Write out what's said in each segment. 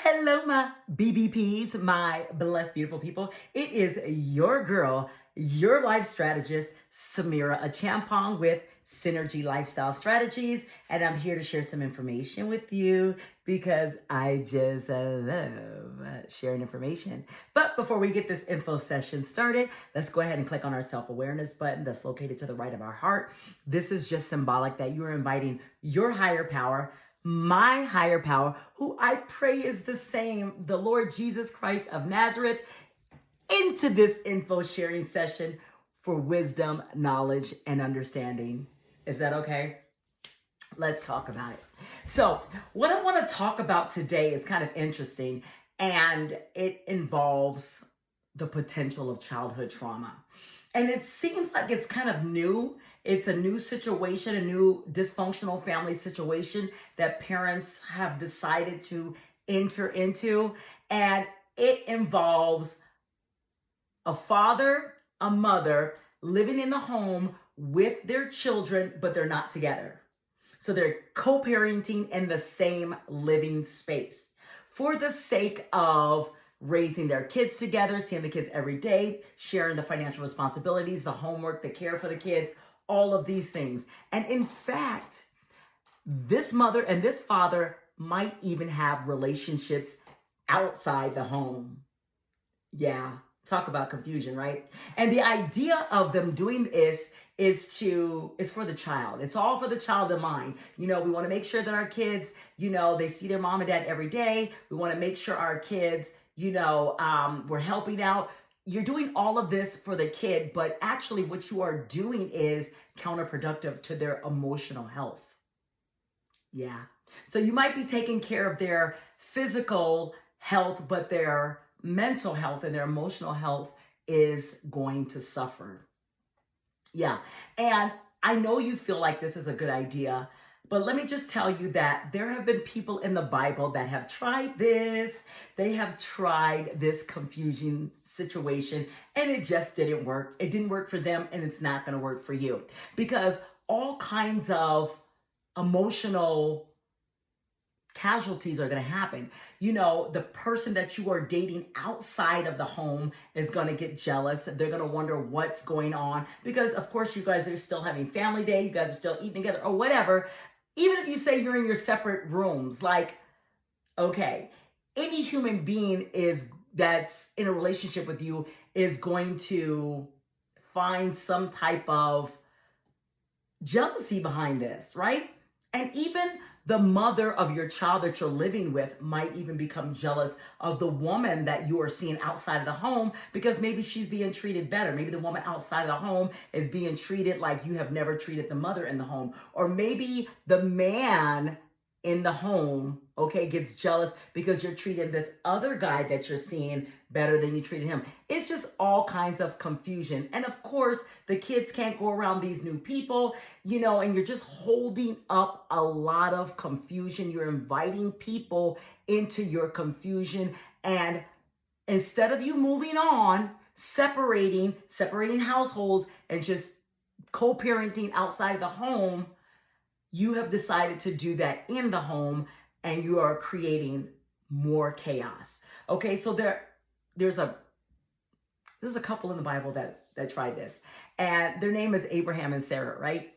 Hello, my BBPs, my blessed, beautiful people. It is your girl, your life strategist, Samira Achampong with Synergy Lifestyle Strategies. And I'm here to share some information with you because I just love sharing information. But before we get this info session started, let's go ahead and click on our self-awareness button that's located to the right of our heart. This is just symbolic that you are inviting your higher power, my higher power, who I pray is the same, the Lord Jesus Christ of Nazareth, into this info sharing session for wisdom, knowledge, and understanding. Is that okay? Let's talk about it. So, what I want to talk about today is kind of interesting, and it involves the potential of childhood trauma. And it seems like it's kind of new. It's a new situation, a new dysfunctional family situation that parents have decided to enter into. And it involves a father, a mother living in the home with their children, but they're not together. So they're co-parenting in the same living space for the sake of raising their kids together, seeing the kids every day, sharing the financial responsibilities, the homework, the care for the kids, all of these things. And in fact, this mother and this father might even have relationships outside the home. Yeah, talk about confusion, right? And the idea of them doing this is for the child. It's all for the child in mind. You know, we want to make sure that our kids, they see their mom and dad every day. We want to make sure our kids, we're helping out. You're doing all of this for the kid, but actually what you are doing is counterproductive to their emotional health. Yeah. So you might be taking care of their physical health, but their mental health and their emotional health is going to suffer. Yeah. And I know you feel like this is a good idea, but let me just tell you that there have been people in the Bible that have tried this. They have tried this confusion situation and it just didn't work. It didn't work for them and it's not going to work for you because all kinds of emotional casualties are going to happen. The person that you are dating outside of the home is going to get jealous. They're going to wonder what's going on because, of course, you guys are still having family day. You guys are still eating together or whatever. Even if you say you're in your separate rooms, okay, any human being that's in a relationship with you is going to find some type of jealousy behind this, right? And even the mother of your child that you're living with might even become jealous of the woman that you are seeing outside of the home because maybe she's being treated better. Maybe the woman outside of the home is being treated like you have never treated the mother in the home. Or maybe the man in the home, gets jealous because you're treating this other guy that you're seeing better than you treated him. It's just all kinds of confusion. And of course, the kids can't go around these new people, and you're just holding up a lot of confusion. You're inviting people into your confusion. And instead of you moving on, separating households and just co-parenting outside of the home, you have decided to do that in the home and you are creating more chaos. Okay, so there's a couple in the Bible that tried this, and their name is Abraham and Sarah, right?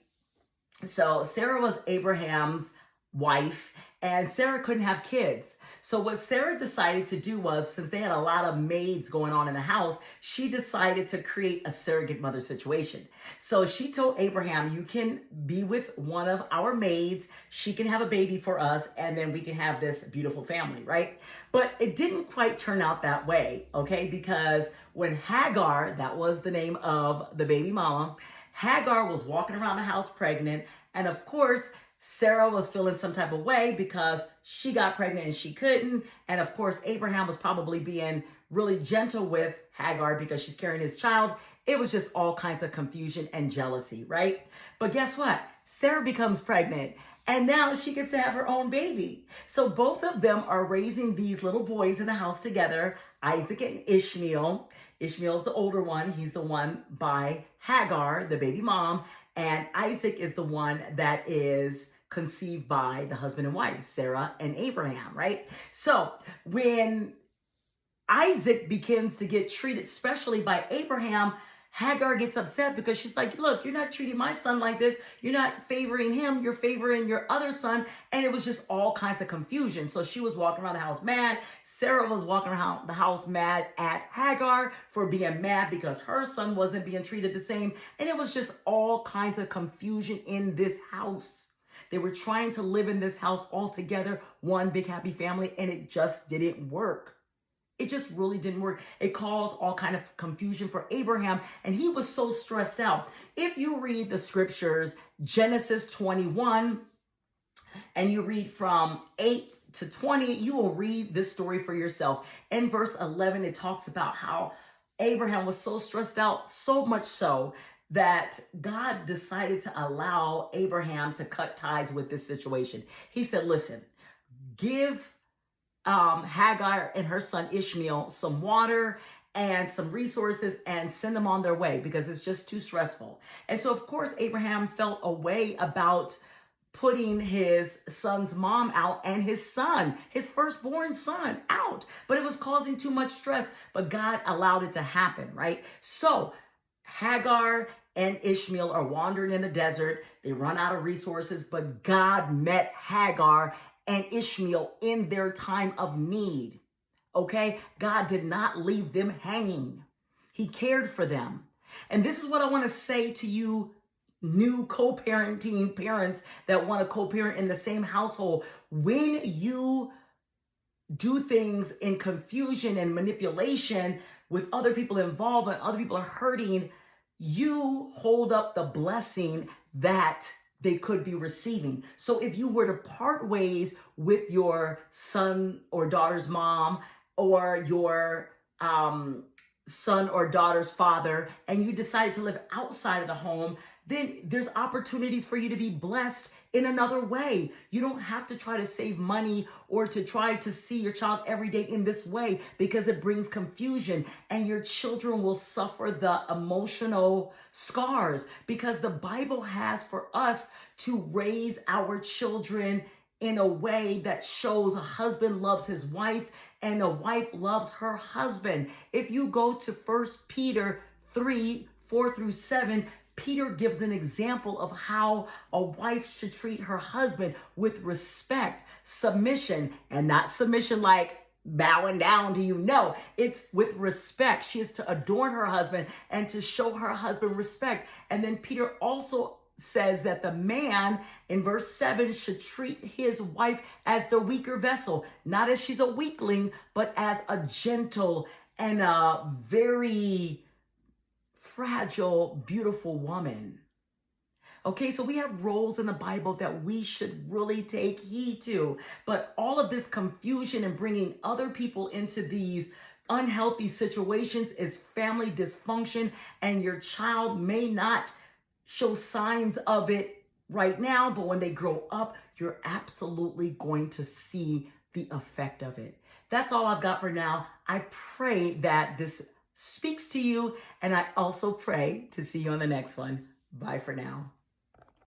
So Sarah was Abraham's wife, and Sarah couldn't have kids. So what Sarah decided to do was, since they had a lot of maids going on in the house, she decided to create a surrogate mother situation. So she told Abraham, you can be with one of our maids, she can have a baby for us, and then we can have this beautiful family, right? But it didn't quite turn out that way, okay? Because when Hagar, that was the name of the baby mama, Hagar was walking around the house pregnant, and of course, Sarah was feeling some type of way because she got pregnant and she couldn't. And of course, Abraham was probably being really gentle with Hagar because she's carrying his child. It was just all kinds of confusion and jealousy, right? But guess what? Sarah becomes pregnant and now she gets to have her own baby. So both of them are raising these little boys in the house together, Isaac and Ishmael. Ishmael's the older one. He's the one by Hagar, the baby mom. And Isaac is the one that is conceived by the husband and wife, Sarah and Abraham, right? So when Isaac begins to get treated, especially by Abraham, Hagar gets upset because she's like, look, you're not treating my son like this. You're not favoring him. You're favoring your other son. And it was just all kinds of confusion. So she was walking around the house mad. Sarah was walking around the house mad at Hagar for being mad because her son wasn't being treated the same. And it was just all kinds of confusion in this house. They were trying to live in this house all together, one big happy family, and it just didn't work. It just really didn't work. It caused all kind of confusion for Abraham, and he was so stressed out. If you read the scriptures, Genesis 21, and you read from 8 to 20, you will read this story for yourself. In verse 11, it talks about how Abraham was so stressed out, so much so that God decided to allow Abraham to cut ties with this situation. He said, listen, give Hagar and her son Ishmael some water and some resources and send them on their way because it's just too stressful. And so, of course, Abraham felt a way about putting his son's mom out and his son, his firstborn son, out. But it was causing too much stress, but God allowed it to happen, right? So Hagar and Ishmael are wandering in the desert. They run out of resources, but God met Hagar and Ishmael in their time of need. Okay? God did not leave them hanging. He cared for them. And this is what I want to say to you, new co-parenting parents that want to co-parent in the same household. When you do things in confusion and manipulation with other people involved and other people are hurting, you hold up the blessing that they could be receiving. So if you were to part ways with your son or daughter's mom or your son or daughter's father, and you decided to live outside of the home, then there's opportunities for you to be blessed in another way. You don't have to try to save money or to try to see your child every day in this way because it brings confusion, and your children will suffer the emotional scars because the Bible has for us to raise our children in a way that shows a husband loves his wife and a wife loves her husband. If you go to 1 Peter 3:4-7, Peter gives an example of how a wife should treat her husband with respect, submission, and not submission like bowing down to you. No, it's with respect. She is to adorn her husband and to show her husband respect. And then Peter also says that the man in verse 7 should treat his wife as the weaker vessel, not as she's a weakling, but as a gentle and a very fragile, beautiful woman. Okay, so we have roles in the Bible that we should really take heed to. But all of this confusion and bringing other people into these unhealthy situations is family dysfunction, and your child may not show signs of it right now, but when they grow up, you're absolutely going to see the effect of it. That's all I've got for now. I pray that this speaks to you, and I also pray to see you on the next one. Bye for now.